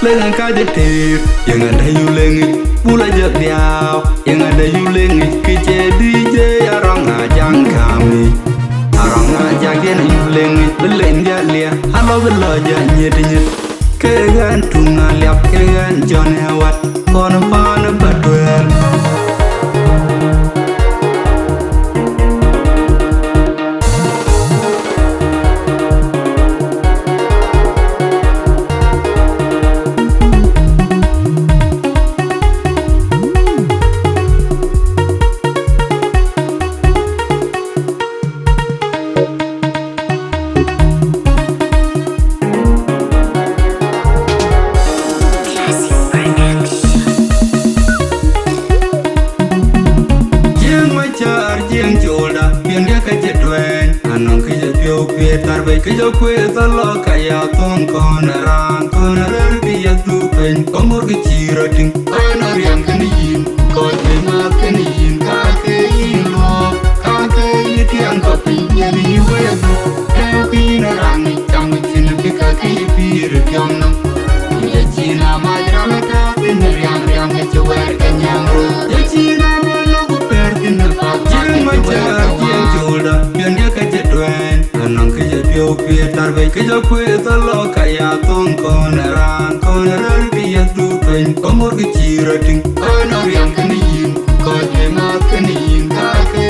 lengan ka jetir yang ada yu lengi bula jadiao yang ada yu lengi kece DJ arang ajang kami arang ajang dia yu lengi belen dia lia halo belo nyet nyet kegan tunga liap kegan jon hewat kono pana badwel tarbe que yo cuesta lo que ya ton con el día tu pen como que chira ting ana riam kenin ko te ma kenin ka ke lo ka ke tiang ko pinya ni we do ke pina rang chang chin ke ka ke pir kyom no ye china ma ra ta tin riam riam ke chuer ke nyang ro ye china ma lo ku per tin pa jing ma cha jing jola bien ye ka jetwen anang ke yo pie tarbe que yo cuesta lo que ya ton con el día tu pen como que chira ting ana riam kenin ko te ma kenin ka ke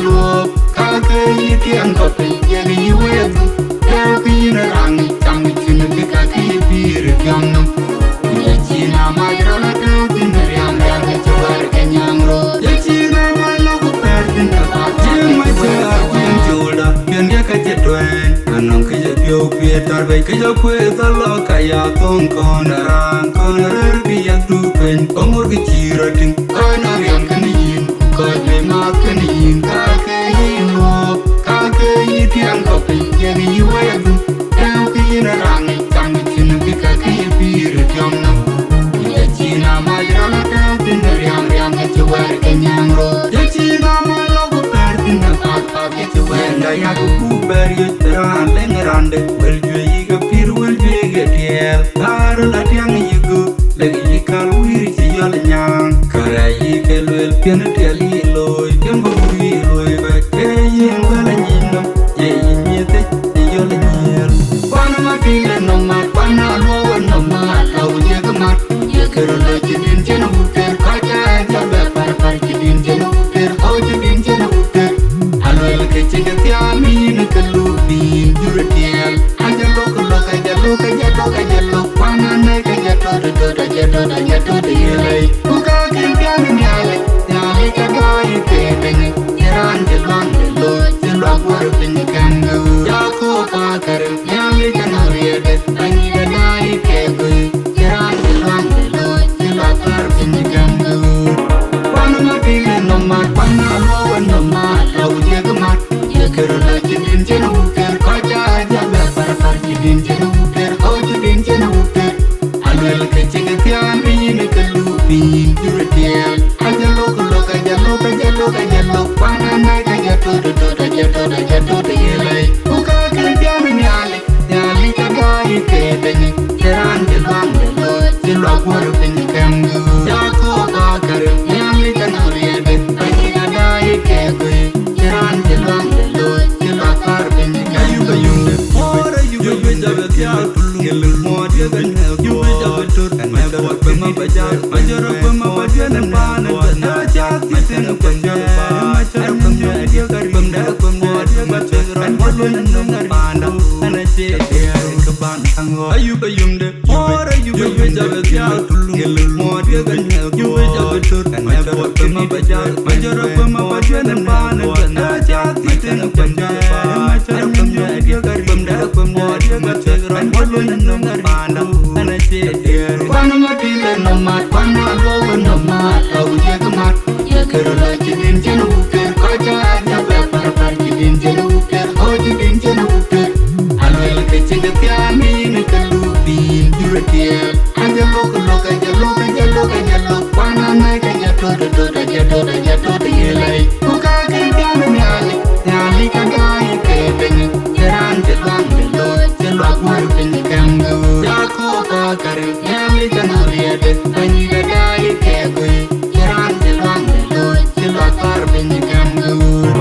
lo ka ke tiang ko pinya ni we do ke pina rang chang chin ke ka ke pir kyam no ye china ma ra ta tin riam riam ke chuar ke nyang ro ye china ma lo ku per tin pa jing ma cha jing jola bien ye ka jetwen anong que yo pie tarbe que yo cuesta lo que ya ton con el día tu pen como que chira ting ana riam kenin ko te ma kenin ka ke lo ka ke tiang ko pinya ni we do ke pina rang chang chin ke ka ke pir kyom no ye china ma ra ta tin riam riam ke chuer ke nyang ro ye china ma lo ku per tin pa pa ke chuer da ya ku ber ye ran rande wel jwe yiga pir wel jwe ge tiel ar la tiang yigu legi yikal wiri ci yol nyang kara yike lwel pien tiel yi loy pien bo wiri loy ba ke yin wala nyino ye yinyete ci yol nyel pana ma pile no ma pana lo no ma law ye ga mat ye kero le ci din ci no ter ka ja ja ba par par ci din ci no ter o ci din ci no ter alwel ke ci ga tiami ne kelu bin juretiel ajalo kelo kajalo pana ne kajato de yelai uka kintian nyale nyale kagai kedeng yaran jelwan lo jelwa war pin kangu jako pakar nyale kanoriede ani gadai kegu yaran jelwan lo jelwa war pin kangu pana ma pile no ma pana lo no ma lo ye gamat ye kero la jin jenu ker kaja jabe par par jin jenu ker o jin jenu ker alwel ke chege tian rin ke lupin juretiel ajalo pana na kajato de yelai uka ke tian nyale nyali kagai ke deng teran jelwan lo jelwa war pin kangu jako bakar nyali kanoriede ani gadai ke gui teran jelwan lo jelwa war pin kangu yunde ora yu be jabe tian gelu mod ye gan yu be jabe tur and my boy be ma bajar majoro be ma bajar na pana na cha tin ko jaba ma cha kum ye ye gar bum da kum mod ma cha ran bodo na panda na che ye ka ban sango ayu be yumde ora yu be jabe tian gelu mod ye gan yu be jabe tur and my boy be ma bajar majoro be ma bajar na pana na cha tin ko jaba ma cha kum ye ye gar bum da kum mod ma cha ran bodo na panda na che ye pana ma pile no ma pana lo no ma au ye ga mat ye kero la jin jenu ker ka ja ja ba par par jin jenu ker o jin jenu ker alwel ke chinga tiami ne kalu bin juretiel ajalo pana na ka ja to de yelai uka ke tiami nyali ka gai ke deng teran jelwan lo jelwa war pin kangu jako pakar nyali riade Bani gadai kegui Jaran jilwang leloi Jilwa karbin kangur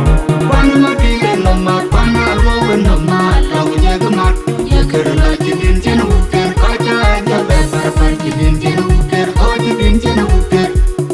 Wan matile nomat Wan alwawan nomat Lau jagamat Yakir la jidin jena uter Kaja aja bepar par jidin jena uter O jidin jena uter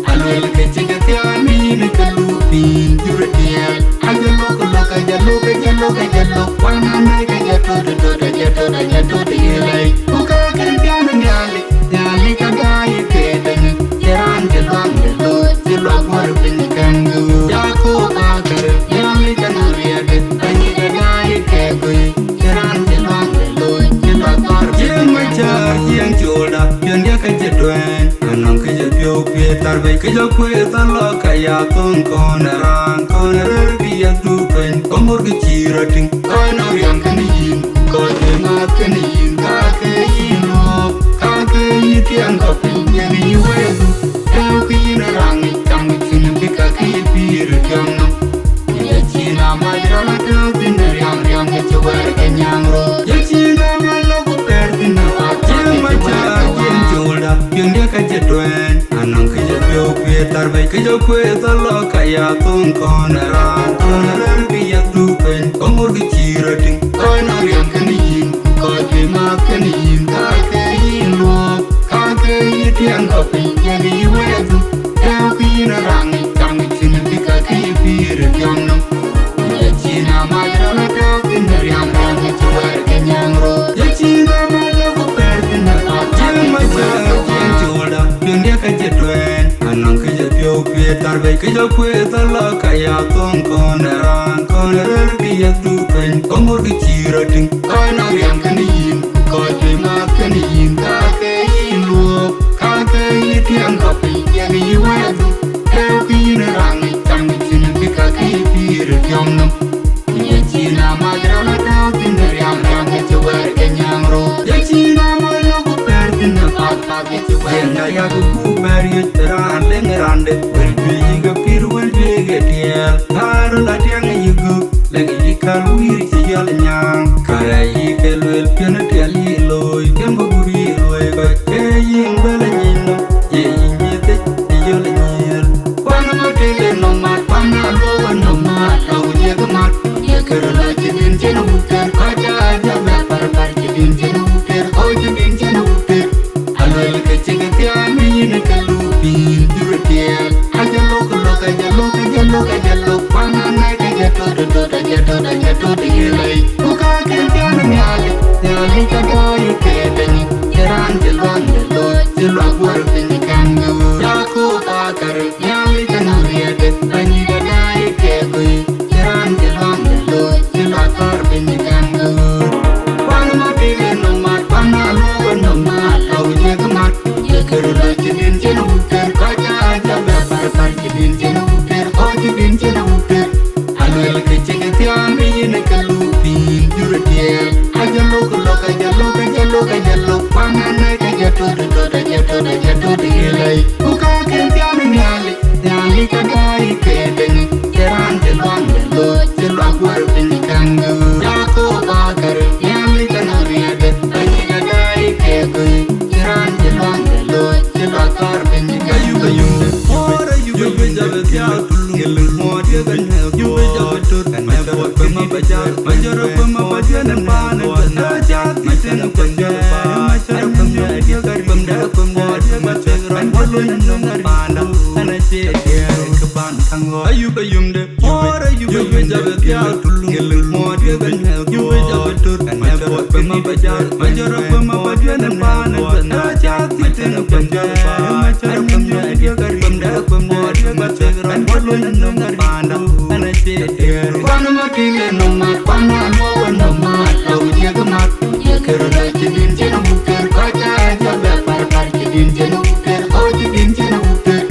Alwel kecegatiani Nikalupin juratiel Ajalo kulaka jalo kajalo kajalo Wananai kajato dodo jato jato dilai Uka kerjana nyali Nyali kadai kedeng Jaran jelwang leloi Jelwang warpin kangu Jako bakar Nyali kanuriade Bani kadai kegui Jaran jelwang leloi Jelwang warpin Jeng macar jeng joda Yang dia kajeduen Anong kejepyo pietar Bai kejapwe talo kaya tong konerang Konerer biak dupen Komor kecirating Koner yang keniin Kote mat keniin Kakein lop Kakein tiang kopin Yang iwedu Teu kina rangi Kamu cina bika kipir Kiamno Ya cina majrala Teu tiner yang riang Kecewer kenyang ro Ya cina malaku pertina Jeng macar jeng joda Yang dia kajeduen Anong kejapyo pietar Bai kejapwe talo kaya tong konerang Konerer biak dupen Komor kecirating Koner yang keniin Kote mat keniin Kakein lop Kakein tiang kopin Yang iwedu Teu kina rangi Kamu cina bika kipir Kiamno Ya cina majrala Teu tiner yang riang Kecewer kenyang ro Ya cina malaku pertina Jeng macar jeng joda Yang dia kajeduen Anong kejapyo pietar Bai kejapwe talo kaya tong konerang Konerer biak dupen Komor kecirating Koner yang keniin Kote mat keniin Kakein lop Kakein tiang kopin Yang iwedu Teu kina rangi Kamu cina bika kipir Kiamno Ya cina majrala Teu tiner yang riang Kecewer kenyang ro Ya cina malaku pertina Pat kecewer Yang kuku bari Teran lengerande Welbe yiga pir welbe getiel Haru latiang yigu Lagi jikal wiri siyal nyang Kaya yikel wel piana tial yiloi Yang baguri loi Koi keying bala nyino Ye yinyete yiyol nyil Wana matile nomat Wana alwawan nomat Lau jagamat Yakir la jidin jena uter Kaja aja bepar par jidin jena uter O jidin jena uter Alwel kecegatiani Nikalupin juratiel Ajalo kuloka jalo kajalo kajalo Wananai kajato dodo jato jato dilai Uka kerjana nyali Nyali kadai kedeng Jaran jelwang leloi Jelwang warpin kangu Jako bakar Nyali kanuriade Bani kadai kegui Jaran jelwang leloi Jelwang warpin kangu Wana matile nomat Wana alwawan nomat Lau jagamat Yakir la jidin jena uter Kaja aja bepar par jidin jena uter O jidin jena uter Alwel kecegatiani Nikalupin juratiel Ajalo kuloka jalo kajalo kajalo Wananai kajato dodo jato jato dilai Uka kerjana nyali Nyali kadai kedeng Jaran jelwang leloi Jelwang warpin kangu Jako bakar Nyali kanuriade Bani kadai kegui Jaran jelwang leloi Jelwang warpin kangu Ora yuga jabat ya Tulung mo dia kan Yuga jabat tur Mabot pemabajar Majara pemabajar Dan panen Najat Miten pemda Masyarakat pemda Dia kari pemda Pemda Masyarakat Walun Nungar Panda Anasya Dia Keban Kanggo Ayuba yumde Ora yuga jabat ya Tulung mo dia kan Yuga jabat tur Mabot pemabajar Majara pemabajar Dan panen Najat Miten pemda Masyarakat pemda Dia kari pemda Pemda Masyarakat Walun Nungar Panda Anasya Dia Wana matile nomat Wana alwawan nomat Lau jagamat Yakir la jidin jena uter Kaja aja bepar par jidin jena uter O jidin jena uter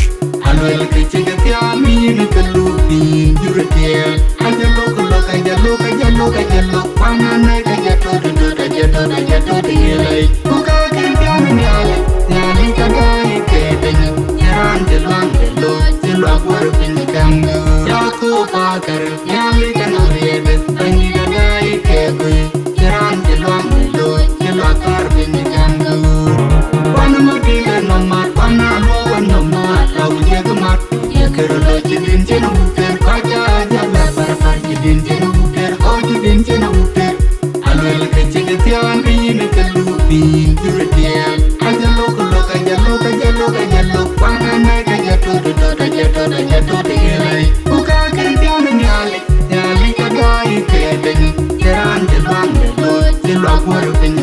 Alwel kecegatiani Nikalupin juratiel Ajalo kuloka jalo kajalo kajalo Wananai kajato dodo jato jato dilai Uka kerjana nyali Nyali kadai kedeng Jaran jelwang leloi Jelwang warpin kangu Jako bakar Nyali kanuriade Bani kadai kegui Jaran jelwang leloi Jelwang warpin kangu Wana matile nomat kwaro piny